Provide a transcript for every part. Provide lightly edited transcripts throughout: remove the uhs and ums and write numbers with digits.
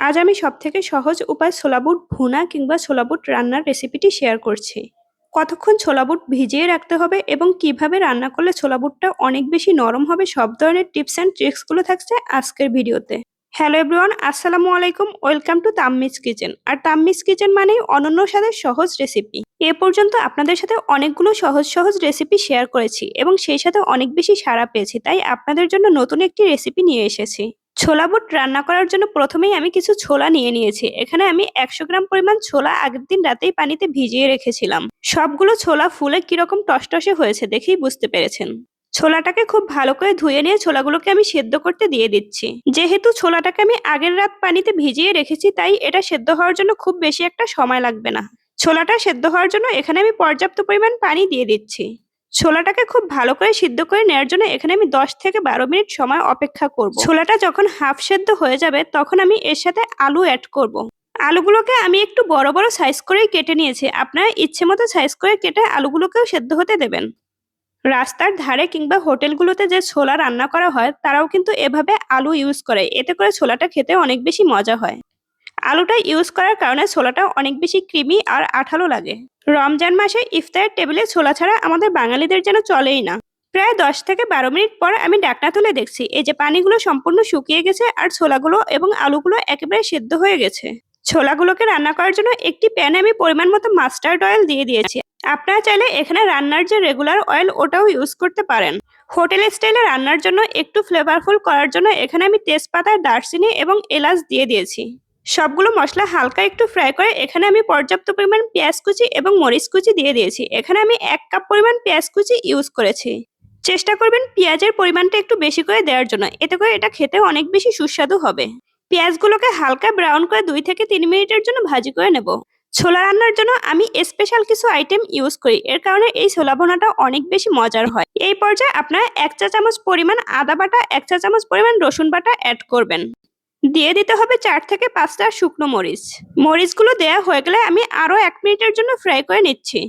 আজ আমি সবথেকে সহজ উপায় ছোলা বুট ভুনা কিংবা ছোলা বুট রান্নার রেসিপিটি শেয়ার করছি। কতক্ষণ ছোলা বুট ভিজিয়ে রাখতে হবে এবং কিভাবে রান্না করলে ছোলা বুটটা অনেক বেশি নরম হবে সব ধরনের টিপস অ্যান্ড ট্রিক্সগুলো থাকছে আজকের ভিডিওতে। হ্যালো এভরিওয়ান, আসসালামু আলাইকুম, ওয়েলকাম টু তাম্মিজ কিচেন। আর তাম্মিজ কিচেন মানেই অনন্য স্বাদের সহজ রেসিপি। এ পর্যন্ত আপনাদের সাথে অনেকগুলো সহজ সহজ রেসিপি শেয়ার করেছি এবং সেই সাথে অনেক বেশি সাড়া পেয়েছি, তাই আপনাদের জন্য নতুন একটি রেসিপি নিয়ে এসেছি। ছোলা বুট রান্না করার জন্য প্রথমেই আমি কিছু ছোলা নিয়ে নিয়েছি। এখানে আমি 100 গ্রাম পরিমাণ ছোলা আগের দিন রাতেই পানিতে ভিজিয়ে রেখেছিলাম। সবগুলো ছোলা ফুলে কিরকম টসটসে হয়েছে দেখেই বুঝতে পেরেছেন। ছোলাটাকে খুব ভালো করে ধুয়ে নিয়ে ছোলাগুলোকে আমি সেদ্ধ করতে দিয়ে দিচ্ছি। যেহেতু ছোলাটাকে আমি আগের রাত পানিতে ভিজিয়ে রেখেছি, তাই এটা সেদ্ধ হওয়ার জন্য খুব বেশি একটা সময় লাগবে না। ছোলাটা সেদ্ধ হওয়ার জন্য এখানে আমি পর্যাপ্ত পরিমাণ পানি দিয়ে দিচ্ছি। ছোলাটাকে খুব ভালো করে সিদ্ধ করে নেওয়ার জন্য এখানে আমি 10 থেকে 12 মিনিট সময় অপেক্ষা করব। ছোলাটা যখন হাফ সেদ্ধ হয়ে যাবে তখন আমি এর সাথে আলু অ্যাড করব। আলুগুলোকে আমি একটু বড় বড় সাইজ করেই কেটে নিয়েছি। আপনারা ইচ্ছে মতো সাইজ করে কেটে আলুগুলোকেও সেদ্ধ হতে দেবেন। রাস্তার ধারে কিংবা হোটেলগুলোতে যে ছোলা রান্না করা হয় তারাও কিন্তু এভাবে আলু ইউজ করে, এতে করে ছোলাটা খেতে অনেক বেশি মজা হয়। আলুটা ইউজ করার কারণে ছোলাটা অনেক বেশি ক্রিমি আর আঠালো লাগে। রমজান মাসে ইফতারের টেবিলে ছোলা ছাড়া আমাদের বাঙালিদের যেন চলেই না। প্রায় 10 থেকে 12 মিনিট পর আমি ঢাকনা তুলে দেখছি এই যে পানিগুলো সম্পূর্ণ শুকিয়ে গেছে আর ছোলাগুলো এবং আলুগুলো একেবারে সেদ্ধ হয়ে গেছে। ছোলাগুলোকে রান্না করার জন্য একটি প্যানে আমি পরিমাণ মতো মাস্টার্ড অয়েল দিয়ে দিয়েছি। আপনারা চাইলে এখানে রান্নার যে রেগুলার অয়েল ওটাও ইউজ করতে পারেন। হোটেল স্টাইলে রান্নার জন্য একটু ফ্লেভারফুল করার জন্য এখানে আমি তেজপাতা, দারচিনি এবং এলাচ দিয়ে দিয়েছি। সবগুলো মশলা হালকা একটু ফ্রাই করে এখানে আমি পর্যাপ্ত পরিমাণ পেঁয়াজ কুচি এবং মরিচ কুচি দিয়ে দিয়েছি। এখানে আমি 1 কাপ পরিমাণ পেঁয়াজ কুচি ইউজ করেছি। চেষ্টা করবেন পেঁয়াজের পরিমাণটা একটু বেশি করে দেওয়ার জন্য, এতে করে এটা খেতে অনেক বেশি সুস্বাদু হবে। পেঁয়াজগুলোকে হালকা ব্রাউন করে 2 থেকে 3 মিনিটের জন্য ভাজি করে নেব। ছোলা রান্নার জন্য আমি স্পেশাল কিছু আইটেম ইউজ করি, এর কারণে এই ছোলা ভুনাটা অনেক বেশি মজার হয়। এই পর্যায়ে আপনারা 1 চা চামচ পরিমাণ আদা বাটা, 1 চা চামচ পরিমাণ রসুন বাটা অ্যাড করবেন। দিয়ে দিতে হবে 4 থেকে 5টা শুকনো মরিচ। মরিচগুলো দেওয়া হয়ে গেলে আমি আরো 1 মিনিটের জন্য ফ্রাই করে নিচ্ছি।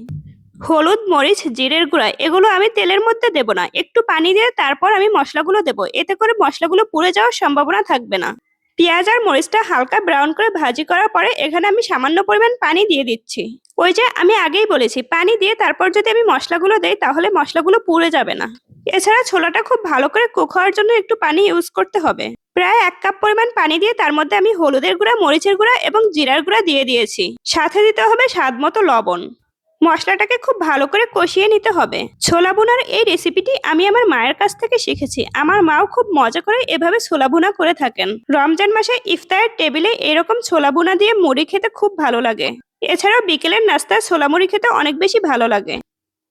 হলুদ, মরিচ, জিরের গুঁড়া এগুলো আমি তেলের মধ্যে দেব না, একটু পানি দিয়ে তারপর আমি মশলাগুলো দেব, এতে করে মশলাগুলো পুড়ে যাওয়ার সম্ভাবনা থাকবে না। পেঁয়াজ আর মরিচটা হালকা ব্রাউন করে ভাজি করার পরে এখানে আমি সামান্য পরিমাণ পানি দিয়ে দিচ্ছি। ওই যে আমি আগেই বলেছি, পানি দিয়ে তারপর যদি আমি মশলাগুলো দেই তাহলে মশলাগুলো পুড়ে যাবে না। এছাড়া ছোলাটা খুব ভালো করে কুক হওয়ার জন্য একটু পানি ইউজ করতে হবে। প্রায় 1 কাপ পরিমাণ পানি দিয়ে তার মধ্যে আমি হলুদের গুঁড়া, মরিচের গুঁড়া এবং জিরার গুঁড়া দিয়ে দিয়েছি। সাথে দিতে হবে স্বাদ মতো লবণ। মশলাটাকে খুব ভালো করে কষিয়ে নিতে হবে। ছোলা ভুনার এই রেসিপিটি আমি আমার মায়ের কাছ থেকে শিখেছি। আমার মাও খুব মজা করে এভাবে ছোলা ভুনা করে থাকেন। রমজান মাসে ইফতারের টেবিলে এরকম ছোলা ভুনা দিয়ে মুড়ি খেতে খুব ভালো লাগে। এছাড়াও বিকেলের নাস্তায় ছোলা মুড়ি খেতে অনেক বেশি ভালো লাগে।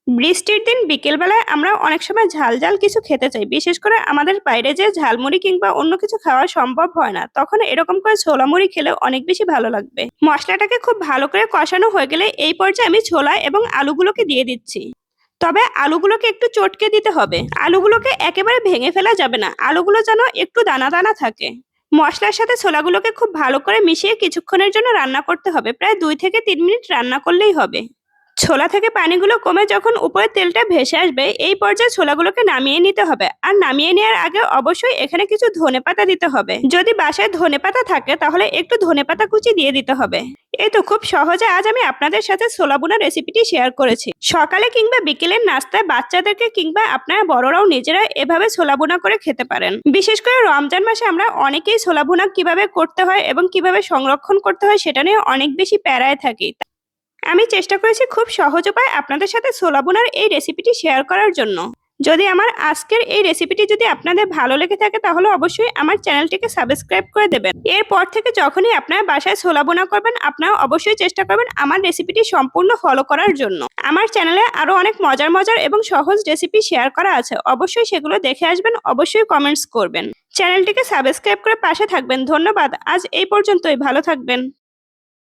বৃষ্টির দিন বিকেলবেলায় আমরা অনেক সময় ঝাল ঝাল কিছু খেতে চাই, বিশেষ করে আমাদের বাইরে যে ঝালমুড়ি কিংবা অন্য কিছু খাওয়া সম্ভব হয় না, তখন এরকম করে ছোলা মুড়ি খেলে অনেক বেশি ভালো লাগবে। মশলাটাকে খুব ভালো করে কষানো হয়ে গেলে এই পর্যায়ে আমি ছোলা এবং আলুগুলোকে দিয়ে দিচ্ছি। তবে আলুগুলোকে একটু চটকে দিতে হবে। আলুগুলোকে একেবারে ভেঙে ফেলা যাবে না, আলুগুলো যেন একটু দানা দানা থাকে। মশলার সাথে ছোলাগুলোকে খুব ভালো করে মিশিয়ে কিছুক্ষণের জন্য রান্না করতে হবে। প্রায় 2 থেকে 3 মিনিট রান্না করলেই হবে। ছোলা থেকে পানিগুলো কমে যখন উপরে তেলটা ভেসে আসবে এই পর্যায়ে ছোলাগুলোকে নামিয়ে নিতে হবে। আর নামিয়ে নেওয়ার আগে অবশ্যই এখানে কিছু ধনেপাতা দিতে হবে। যদি বাসায় ধনেপাতা থাকে তাহলে একটু ধনেপাতা কুচি দিয়ে দিতে হবে। এই তো খুব সহজে আজ আমি আপনাদের সাথে ছোলা ভুনা রেসিপিটি শেয়ার করেছি। সকালে কিংবা বিকেলের নাস্তায় বাচ্চাদেরকে কিংবা আপনারা বড়রাও নিজেরা এভাবে ছোলা ভুনা করে খেতে পারেন। বিশেষ করে রমজান মাসে আমরা অনেকেই ছোলা ভুনা কিভাবে করতে হয় এবং কিভাবে সংরক্ষণ করতে হয় সেটা নিয়ে অনেক বেশি প্যারায় থাকি। আমি চেষ্টা করেছি খুব সহজ উপায়ে আপনাদের সাথে ছোলা ভুনার এই রেসিপিটি শেয়ার করার জন্য। যদি আমার আজকের এই রেসিপিটি যদি আপনাদের ভালো লেগে থাকে তাহলে অবশ্যই আমার চ্যানেলটিকে সাবস্ক্রাইব করে দেবেন। এরপর থেকে যখনই আপনারা বাসায় ছোলা ভুনা করবেন আপনারা অবশ্যই চেষ্টা করবেন আমার রেসিপিটি সম্পূর্ণ ফলো করার জন্য। আমার চ্যানেলে আরো অনেক মজার মজার এবং সহজ রেসিপি শেয়ার করা আছে, অবশ্যই সেগুলো দেখে আসবেন, অবশ্যই কমেন্টস করবেন। চ্যানেলটিকে সাবস্ক্রাইব করে পাশে থাকবেন। ধন্যবাদ। আজ এই পর্যন্তই, ভালো থাকবেন।